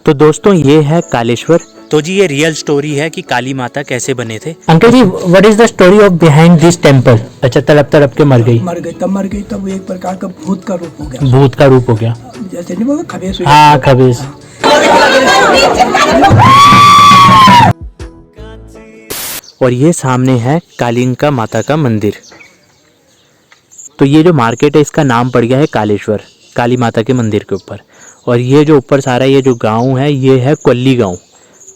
तो दोस्तों ये है कालेश्वर। तो जी ये रियल स्टोरी है कि काली माता कैसे बने थे। Uncle ji, what is the story of behind this temple? अच्छा, तड़प तड़प के मर गई। मर गई तब वो एक प्रकार का भूत का रूप हो गया। भूत का रूप हो गया। जैसे नहीं बोला खबेश। हाँ, खबीस। और ये सामने है कालिंका माता का मंदिर। तो ये जो मार्केट है इसका नाम पड़ गया है कालेश्वर, काली माता के मंदिर के ऊपर। और ये जो ऊपर सारा ये जो गांव है ये है कोल्ली गांव।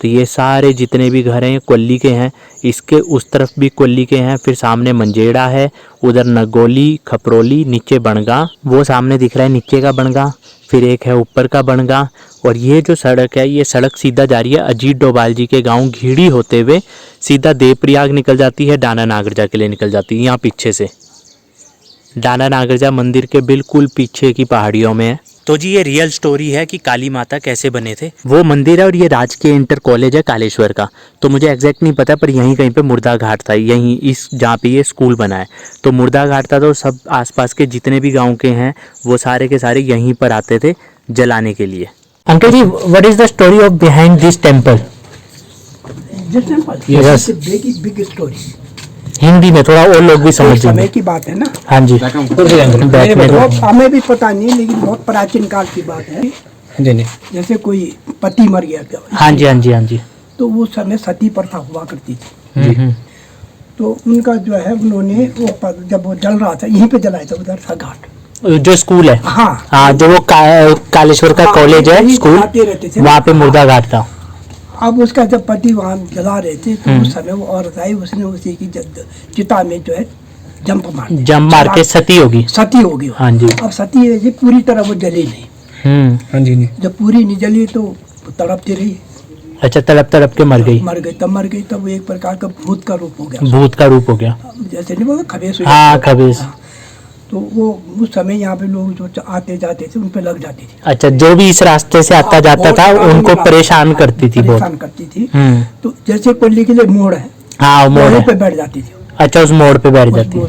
तो ये सारे जितने भी घर हैं ये कोल्ली के हैं। इसके उस तरफ भी कोल्ली के हैं। फिर सामने मंजेड़ा है, उधर नगोली, खपरोली, नीचे बनगा, वो सामने दिख रहा है नीचे का बनगा। फिर एक है ऊपर का बनगा। और ये जो सड़क है ये सड़क सीधा जा रही है अजीत डोभाल जी के गांव घीड़ी होते हुए सीधा देवप्रयाग निकल जाती है, डाना नागरजा के लिए निकल जाती है। यहाँ पीछे से डाना नागरजा मंदिर के बिल्कुल पीछे की पहाड़ियों में है। तो जी ये रियल स्टोरी है कि काली माता कैसे बने थे। वो मंदिर है और ये राजकीय इंटर कॉलेज है कालेश्वर का। तो मुझे एग्जैक्ट नहीं पता पर यहीं कहीं पे मुर्दा घाट था, यहीं इस जहाँ पे ये स्कूल बना है। तो मुर्दा घाट था तो सब आसपास के जितने भी गांव के हैं वो सारे के सारे यहीं पर आते थे जलाने के लिए। Uncle ji, what is the story of behind this temple? Yes. Big story. Hindi में थोड़ा और लोग भी समझ समय जाएंगे। की बात है ना। हाँ जी, बैठने दो। बहुत हमें भी पता नहीं लेकिन बहुत प्राचीन काल की बात है। जैसे कोई पति मर गया क्या, हाँ जी, हाँ जी, हाँ जी। तो उस समय सती प्रथा हुआ करती थी। हम्म। तो उनका जो है उन्होंने जब वो जल रहा था यहीं पे जलाया था, उधर था घाट। जो स्कूल है, हाँ हाँ, जो वो कालेश्वर का कॉलेज है, स्कूल, आते रहते थे। वहाँ पे मुर्दा घाट था। अब उसका जब पति वहाँ जला रहे थे तो उस समय वो औरत आई, उसने उसी की चिता में जो है जंप मार के सती होगी। सती होगी। हाँ जी। अब सती है जी पूरी तरह वो जली नहीं। हाँ जी। जब पूरी नहीं जली तो तड़पती रही। अच्छा, तड़प तड़प के मर गई। मर गई तब वो एक प्रकार का भूत का रूप हो गया। भूत का रूप हो गया। जैसे नहीं बोला खबेश। हाँ, खबीस। तो वो उस समय यहाँ पे लोग जो आते जाते थे उन पे लग जाती थी। अच्छा, जो भी इस रास्ते से आता जाता था उनको परेशान करती थी बहुत। परेशान करती थी। तो जैसे कोल्ली के लिए मोड़ है, हाँ, मोड़ पे बैठ जाती थी। अच्छा, उस मोड़ पे बैठ जाती है।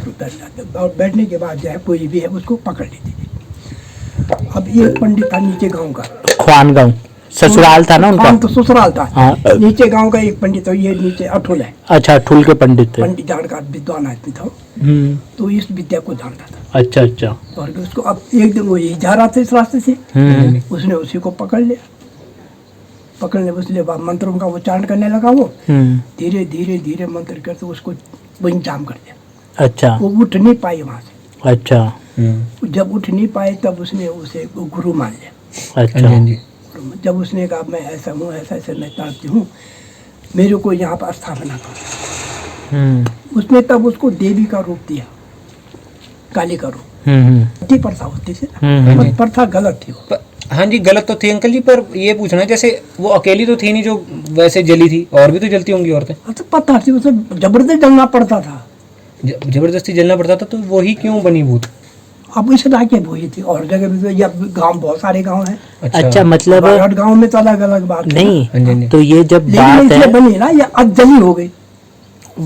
और बैठने के बाद जो है कोई भी है उसको पकड़ लेती थी। अब ये पंडित था नीचे गांव का, ख्वान गांव ससुराल था ना उनका। तो ससुराल था। हाँ। नीचे गांव का एक पंडित था, ये नीचे अठुल है। अच्छा, अठुल के पंडित थे। पंडित जानकार विद्वान आदमी था। तो इस विद्या को जानता था। अच्छा अच्छा। और उसको अब एक दिन वो यही जा रहा था इस रास्ते से, उसने उसी को पकड़ लिया। पकड़ने उसने मंत्रों का उच्चारण करने लगा। वो धीरे धीरे धीरे मंत्र करते उसको वहीं जाम कर दिया। अच्छा। वो उठ नहीं पाई वहां से। अच्छा। जब उठ नहीं पाए तब उसने उसे गुरु मान लिया। अच्छा। जब उसने कहा मैं ऐसा हूँ, ऐसा ऐसा मैं तड़पती हूँ, मेरे को यहाँ पर स्थापना करो। उसने तब उसको देवी का रूप दिया, काली का रूप। प्रथा होती थी ना, प्रथा गलत थी। हाँ जी, गलत तो थी अंकल जी, पर ये पूछना है जैसे वो अकेली तो थी नहीं जो वैसे जली थी, और भी तो जलती होंगी औरतें। अच्छा, पता थी उसे जबरदस्ती जलना पड़ता था। जबरदस्ती जलना पड़ता था, तो वही क्यों बनी भूत? अब इस इलाके में वही थी, और जगह भी या गांव बहुत सारे गांव हैं। अच्छा, मतलब हर गांव में तो अलग अलग बात है। नहीं, तो ये जब बात है बनी ना, ये आज जली हो गई।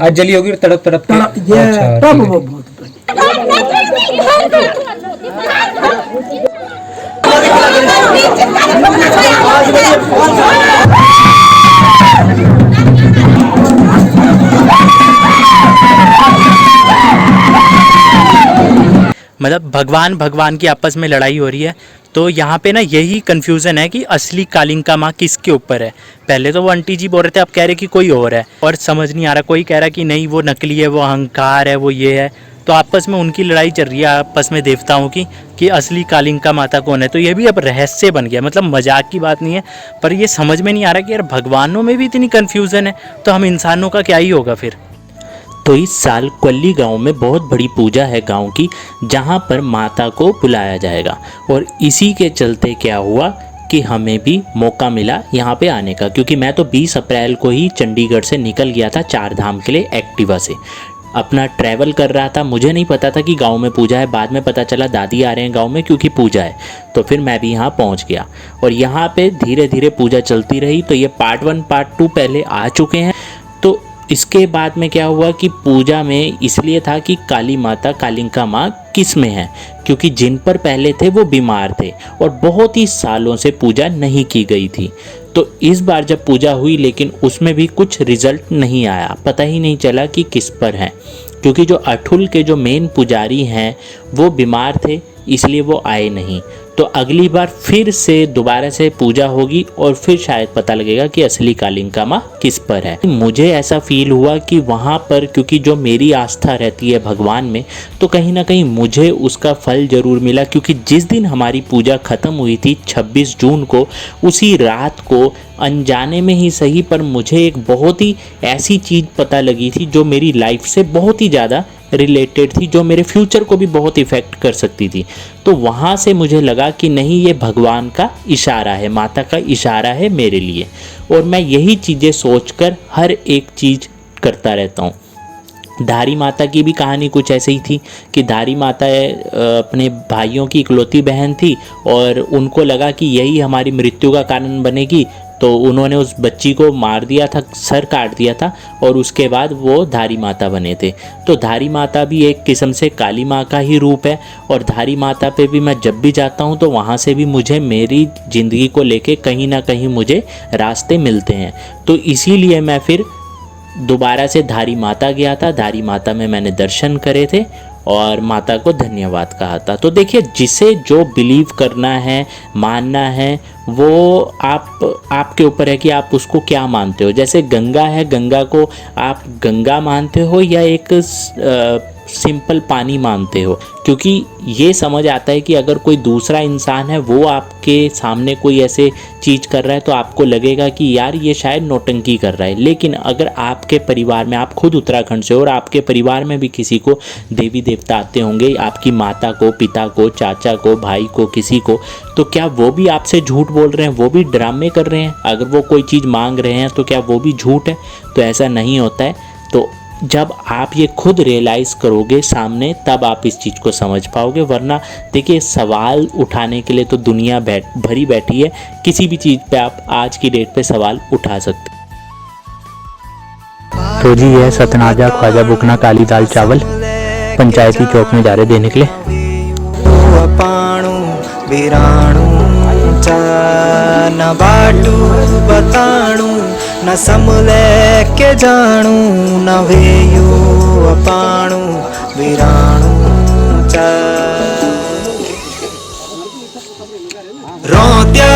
आज जली होगी तड़प तड़प के। ये तब वो भूत बनी। मतलब भगवान की आपस में लड़ाई हो रही है। तो यहाँ पे ना यही कन्फ्यूज़न है कि असली कालिंका माँ किसके ऊपर है। पहले तो वो आंटी जी बोल रहे थे, अब कह रहे कि कोई और है, और समझ नहीं आ रहा। कोई कह रहा कि नहीं वो नकली है, वो अहंकार है, वो ये है। तो आपस में उनकी लड़ाई चल रही है आपस में देवताओं की कि असली कालिंका माता कौन है। तो ये भी अब रहस्य बन गया, मतलब मजाक की बात नहीं है, पर ये समझ में नहीं आ रहा कि यार भगवानों में भी इतनी कन्फ्यूज़न है तो हम इंसानों का क्या ही होगा फिर। तो इस साल कोल्ली गांव में बहुत बड़ी पूजा है गांव की, जहां पर माता को बुलाया जाएगा। और इसी के चलते क्या हुआ कि हमें भी मौका मिला यहाँ पे आने का, क्योंकि मैं तो 20 अप्रैल को ही चंडीगढ़ से निकल गया था 4 धाम के लिए एक्टिवा से। अपना ट्रैवल कर रहा था, मुझे नहीं पता था कि गांव में पूजा है। बाद में पता चला दादी आ रहे हैं गांव में क्योंकि पूजा है, तो फिर मैं भी यहाँ पहुँच गया। और यहाँ पे धीरे धीरे पूजा चलती रही। तो ये पार्ट 1 पार्ट 2 पहले आ चुके हैं। तो इसके बाद में क्या हुआ कि पूजा में इसलिए था कि काली माता, कालिंका माँ किस में है, क्योंकि जिन पर पहले थे वो बीमार थे और बहुत ही सालों से पूजा नहीं की गई थी। तो इस बार जब पूजा हुई लेकिन उसमें भी कुछ रिजल्ट नहीं आया, पता ही नहीं चला कि किस पर है, क्योंकि जो अठुल के जो मेन पुजारी हैं वो बीमार थे, इसलिए वो आए नहीं। तो अगली बार फिर से दोबारा से पूजा होगी और फिर शायद पता लगेगा कि असली कालिंका माँ किस पर है। मुझे ऐसा फील हुआ कि वहाँ पर, क्योंकि जो मेरी आस्था रहती है भगवान में, तो कहीं ना कहीं मुझे उसका फल ज़रूर मिला, क्योंकि जिस दिन हमारी पूजा ख़त्म हुई थी 26 जून को, उसी रात को अनजाने में ही सही पर मुझे एक बहुत ही ऐसी चीज़ पता लगी थी जो मेरी लाइफ से बहुत ही ज़्यादा रिलेटेड थी, जो मेरे फ्यूचर को भी बहुत इफ़ेक्ट कर सकती थी। तो वहाँ से मुझे लगा कि नहीं, ये भगवान का इशारा है, माता का इशारा है मेरे लिए, और मैं यही चीज़ें सोचकर हर एक चीज़ करता रहता हूँ। धारी माता की भी कहानी कुछ ऐसे ही थी कि धारी माता अपने भाइयों की इकलौती बहन थी और उनको लगा कि यही हमारी मृत्यु का कारण बनेगी, तो उन्होंने उस बच्ची को मार दिया था, सर काट दिया था, और उसके बाद वो धारी माता बने थे। तो धारी माता भी एक किस्म से काली माँ का ही रूप है, और धारी माता पे भी मैं जब भी जाता हूँ तो वहाँ से भी मुझे मेरी ज़िंदगी को लेके कहीं ना कहीं मुझे रास्ते मिलते हैं। तो इसीलिए मैं फिर दोबारा से धारी माता गया था। धारी माता में मैंने दर्शन करे थे और माता को धन्यवाद कहा था। तो देखिए, जिसे जो बिलीव करना है, मानना है, वो आपके ऊपर है कि आप उसको क्या मानते हो। जैसे गंगा है, गंगा को आप गंगा मानते हो या एक सिंपल पानी मानते हो, क्योंकि ये समझ आता है कि अगर कोई दूसरा इंसान है वो आपके सामने कोई ऐसे चीज़ कर रहा है तो आपको लगेगा कि यार ये शायद नौटंकी कर रहा है। लेकिन अगर आपके परिवार में, आप खुद उत्तराखंड से हो और आपके परिवार में भी किसी को देवी देवता आते होंगे, आपकी माता को, पिता को, चाचा को, भाई को, किसी को, तो क्या वो भी आपसे झूठ बोल रहे हैं, वो भी ड्रामे कर रहे हैं? अगर वो कोई चीज़ मांग रहे हैं तो क्या वो भी झूठ है? तो ऐसा नहीं होता है। तो जब आप ये खुद रियलाइज़ करोगे सामने, तब आप इस चीज़ को समझ पाओगे। वरना देखिए, सवाल उठाने के लिए तो दुनिया भरी बैठी है, किसी भी चीज़ पे आप आज की डेट पे सवाल उठा सकते। तो जी ये सतनाजा ख्वाजा बुकना काली दाल चावल पंचायती चौक में जा रहे देने के लिए। न बाटू बताणू न समले के जाणू न वेयू अपाणू वीराणू रोत्या